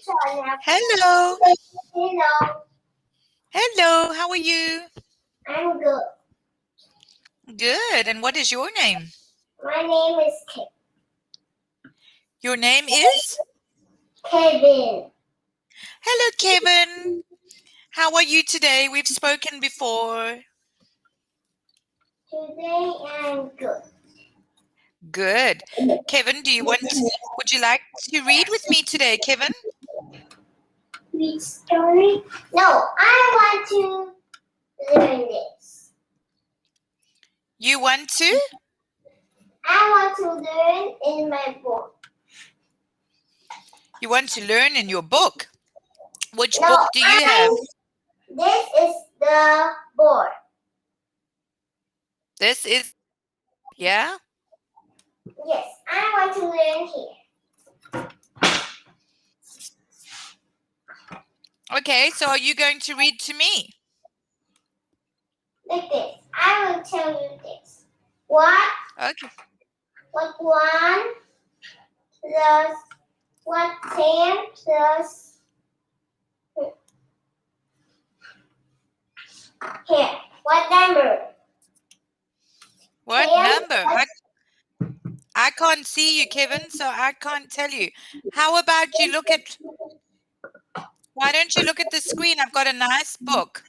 Hello. Hello, Hello. How are you? I'm good. Good. And what is your name? My name is Your name is? Kevin. Hello, Kevin. How are you today? We've spoken before. Today I'm good. Good. Kevin, would you like to read with me today, Kevin? Read story? No, I want to learn this. You want to? I want to learn in my book. You want to learn in your book? Which No, book do you have? This is the board. This is, yeah? Yes, I want to learn here. Okay, so are you going to read to me? Like this. I will tell you this. What Okay. one plus what 10 plus here. What number? What 10 number? I can't see you, Kevin, so I can't tell you. How about why don't you look at the screen? I've got a nice book.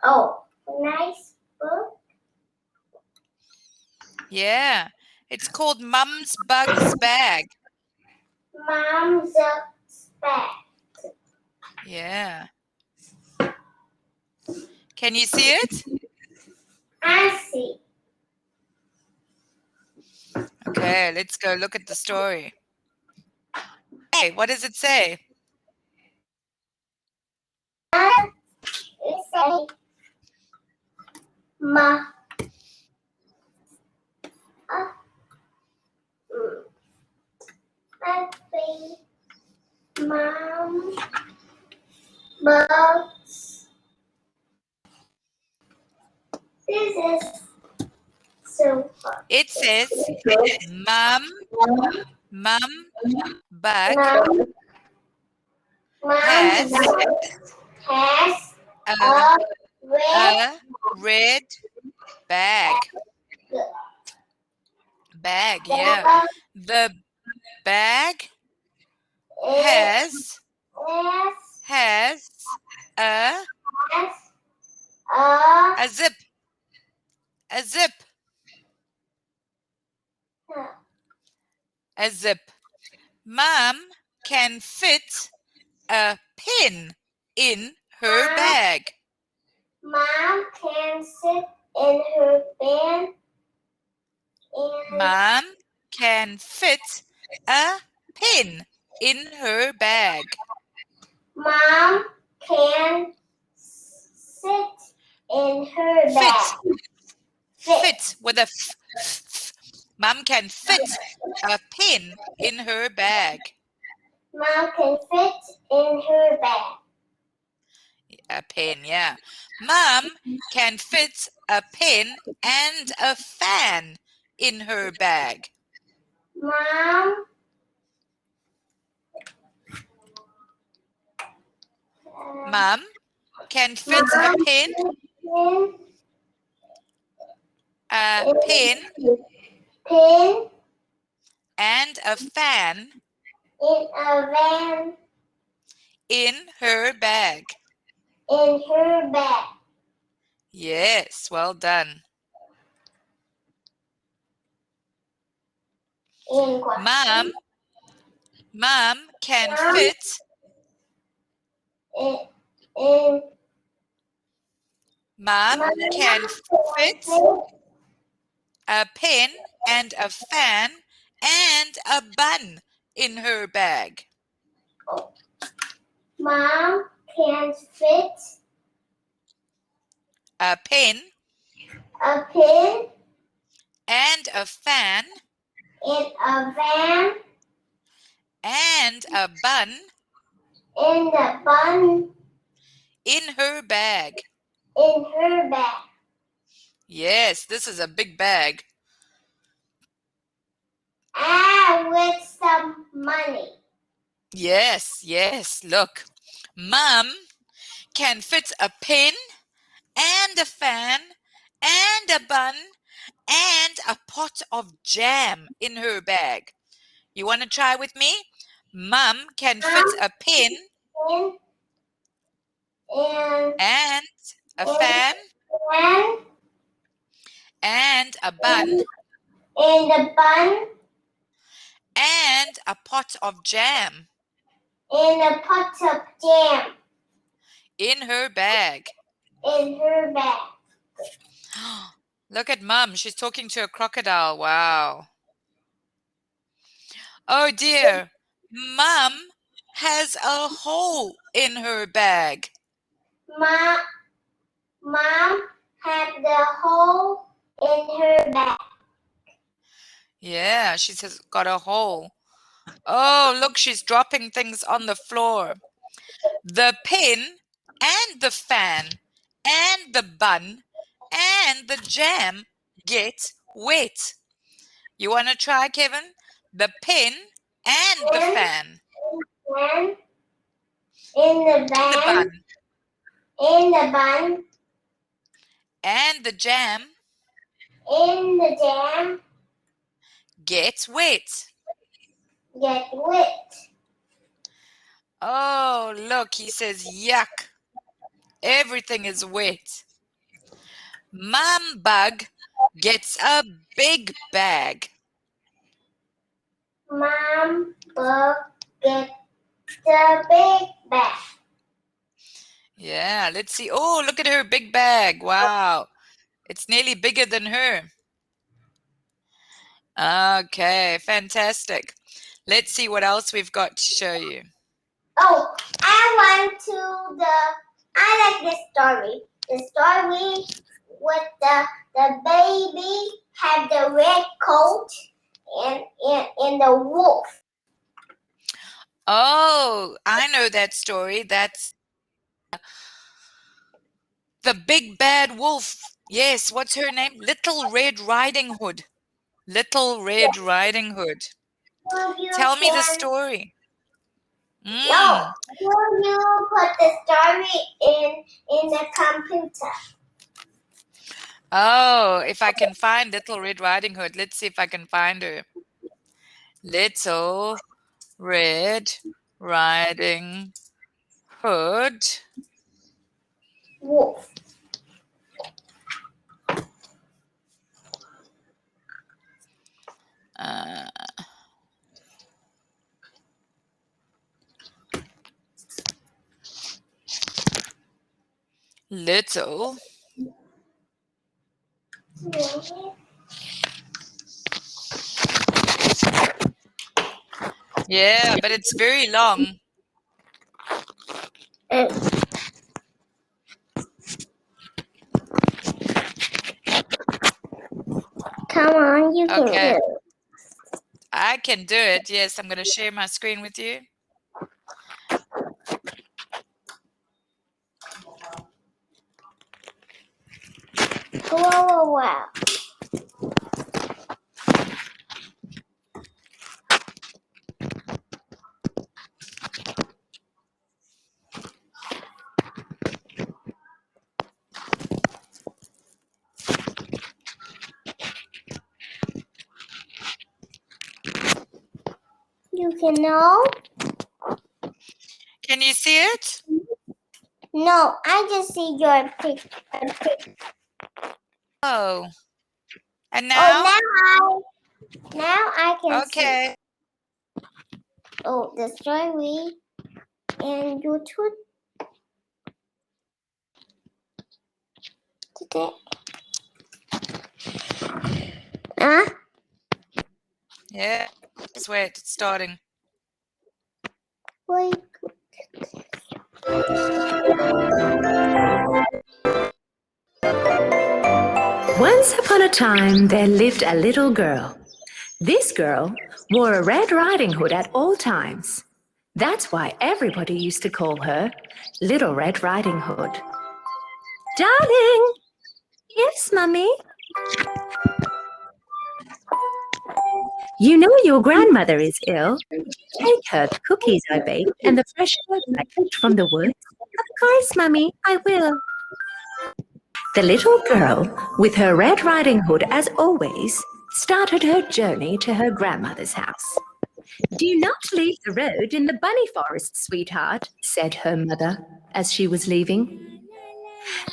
Oh, nice book. Yeah, it's called Mum's Bugs Bag. Mom's bag. Yeah. Can you see it? I see. Okay, let's go look at the story. Hey, what does it say? It says Ma. I think Mom bugs. This is so fun. It says Mum Bug Mom has has a red red bag. Yeah. The bag has a a zip. A zip. A zip. Mom can fit a pin in her bag. Mom can sit in her bed. Mom can fit a pin in her bag. Mom can sit in her bag. Fit with a f. Mom can fit a pin in her bag. Mom can fit in her bag. A pin, yeah. Mom can fit a pin and a fan in her bag. Mom Mom can fit a pin and a fan in a van in her bag. in her bag. Yes, well done. Mom can fit in Mom can fit a pin and a fan and a bun in her bag. Mom can fit A pin and a fan in a van and a bun in the bun in her bag. in her bag. Yes, this is a big bag. And with some money. Yes, yes. Look, Mum can fit a pen and a fan and a bun and a pot of jam in her bag. You want to try with me? Mum can fit a pen and and a fan and and a bun in the bun and a pot of jam in a pot of jam in her bag. in her bag. Look at Mum. She's talking to a crocodile. Wow. Oh dear. Mum has a hole in her bag. Mom had the hole in her bag. Yeah, she's got a hole. Oh, look, she's dropping things on the floor. The pen and the fan and the bun and the jam get wet. You want to try, Kevin? The pen and the fan And in the and the bun in the bun and the jam in the jam get wet. get wet. Oh, look, he says, yuck. Everything is wet. Mum bug gets a big bag. Mom bug gets the big bag. Yeah, let's see. Oh, look at her big bag. Wow. It's nearly bigger than her. Okay, fantastic. Let's see what else we've got to show you. Oh, I like this story. The story with the baby had the red coat and the wolf. Oh, I know that story. That's the big bad wolf. Yes, what's her name? Little Red Riding Hood. Little Red Riding Hood. Tell me the story. No, you put the story in the computer. Oh, if I can find Little Red Riding Hood. Let's see if I can find her. Little Red Riding Hood. Wolf. Little. Yeah, but it's very long. Come on, you can Okay. do it. I can do it. Yes, I'm going to share my screen with you. Wow. You can know? Can you see it? No, I just see your picture. Oh. And now? Oh, now I can see. Okay. Oh, the story and YouTube. Today. Huh? Yeah. Just wait. It's starting. Wait. Once upon a time, there lived a little girl. This girl wore a red riding hood at all times. That's why everybody used to call her Little Red Riding Hood. Darling! Yes, Mummy? You know your grandmother is ill. Take her the cookies I baked and the fresh herbs I picked from the woods. Of course, Mummy, I will. The little girl, with her Red Riding Hood as always, started her journey to her grandmother's house. Do not leave the road in the bunny forest, sweetheart, said her mother as she was leaving.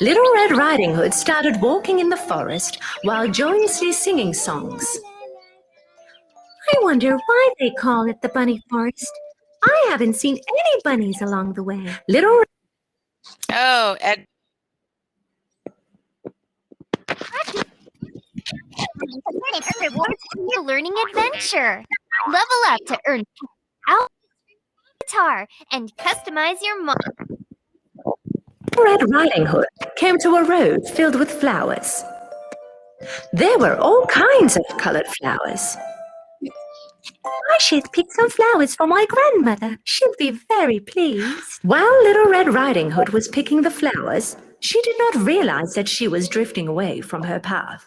Little Red Riding Hood started walking in the forest while joyously singing songs. I wonder why they call it the bunny forest. I haven't seen any bunnies along the way. Oh, and rewards in your learning adventure. Level up to earn out guitar and customize your Red Riding Hood came to a road filled with flowers. There were all kinds of colored flowers. I should pick some flowers for my grandmother. She'll be very pleased. While Little Red Riding Hood was picking the flowers, she did not realize that she was drifting away from her path.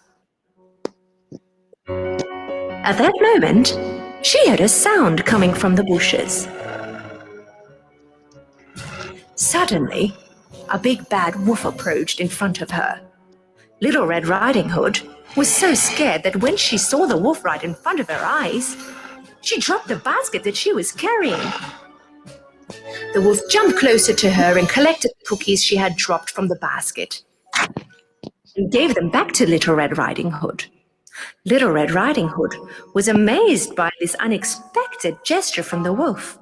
At that moment, she heard a sound coming from the bushes. Suddenly, a big bad wolf approached in front of her. Little Red Riding Hood was so scared that when she saw the wolf right in front of her eyes, she dropped the basket that she was carrying. The wolf jumped closer to her and collected the cookies she had dropped from the basket and gave them back to Little Red Riding Hood. Little Red Riding Hood was amazed by this unexpected gesture from the wolf.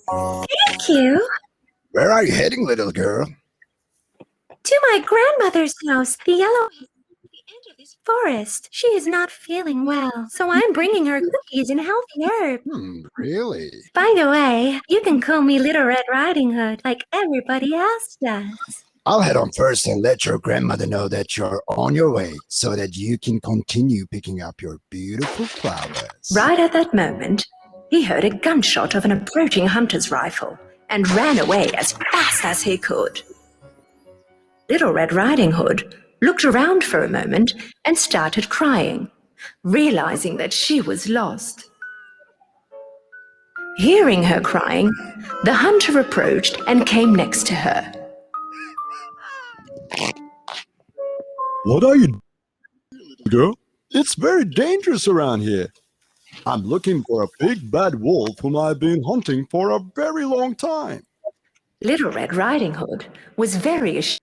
Thank you. Where are you heading, little girl? To my grandmother's house, the yellow at the end of this forest. She is not feeling well, so I'm bringing her cookies and healthy herbs. Really? By the way, you can call me Little Red Riding Hood like everybody else does. I'll head on first and let your grandmother know that you're on your way so that you can continue picking up your beautiful flowers. Right at that moment, he heard a gunshot of an approaching hunter's rifle and ran away as fast as he could. Little Red Riding Hood looked around for a moment and started crying, realizing that she was lost. Hearing her crying, the hunter approached and came next to her. What are you doing, little girl? It's very dangerous around here. I'm looking for a big bad wolf whom I've been hunting for a very long time. Little Red Riding Hood was very ashamed.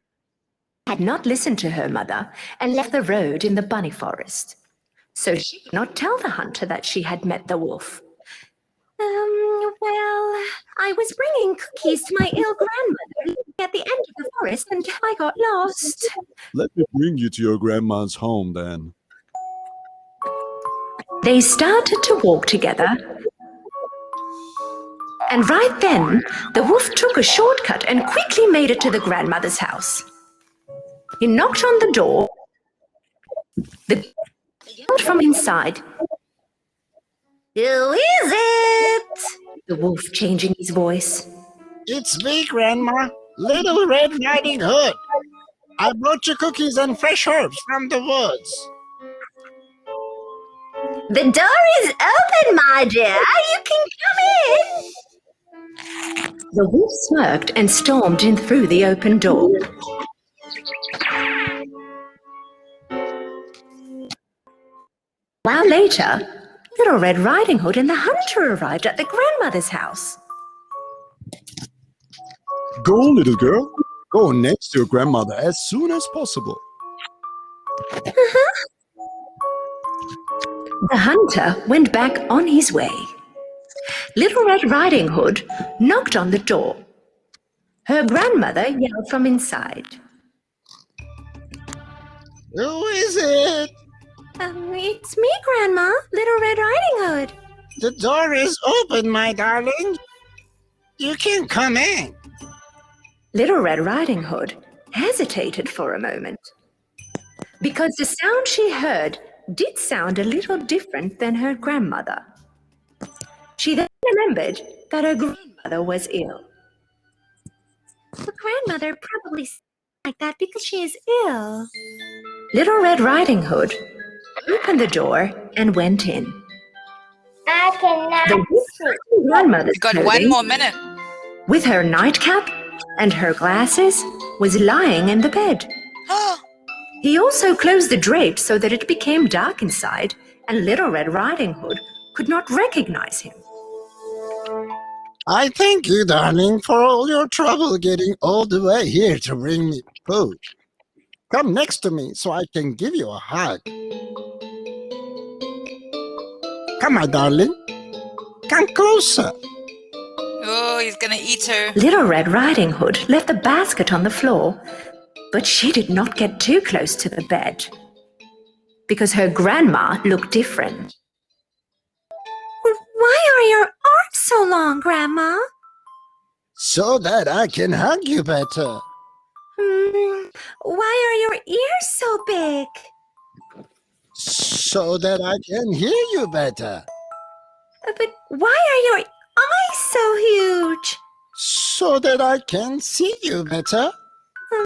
She had not listened to her mother and left the road in the bunny forest. So she could not tell the hunter that she had met the wolf. Well, I was bringing cookies to my ill grandmother at the end of the forest and I got lost. Let me bring you to your grandma's home then. They started to walk together. And right then, the wolf took a shortcut and quickly made it to the grandmother's house. He knocked on the door. The yelled from inside. Who is it? The wolf changing his voice. It's me, Grandma, Little Red Riding Hood. I brought you cookies and fresh herbs from the woods. The door is open, my dear. You can come in. The wolf smirked and stormed in through the open door. A while later, Little Red Riding Hood and the hunter arrived at the grandmother's house. Go, little girl. Go next to your grandmother as soon as possible. The hunter went back on his way. Little Red Riding Hood knocked on the door. Her grandmother yelled from inside. Who is it? It's me, Grandma, Little Red Riding Hood. The door is open, my darling. You can come in. Little Red Riding Hood hesitated for a moment because the sound she heard did sound a little different than her grandmother. She then remembered that her grandmother was ill. Her grandmother probably sounds like that because she is ill. Little Red Riding Hood opened the door and went in. I cannot The see. grandmother's You got one clothing, more minute. with her nightcap and her glasses, was lying in the bed. He also closed the drapes so that it became dark inside, and Little Red Riding Hood could not recognize him. I thank you, darling, for all your trouble getting all the way here to bring me food. Come next to me so I can give you a hug. Come, my darling. Come closer. Oh, he's gonna eat her. Little Red Riding Hood left the basket on the floor, but she did not get too close to the bed because her grandma looked different. Why are your arms so long, Grandma? So that I can hug you better. Why are your ears so big? So that I can hear you better. But why are your eyes so huge? So that I can see you better.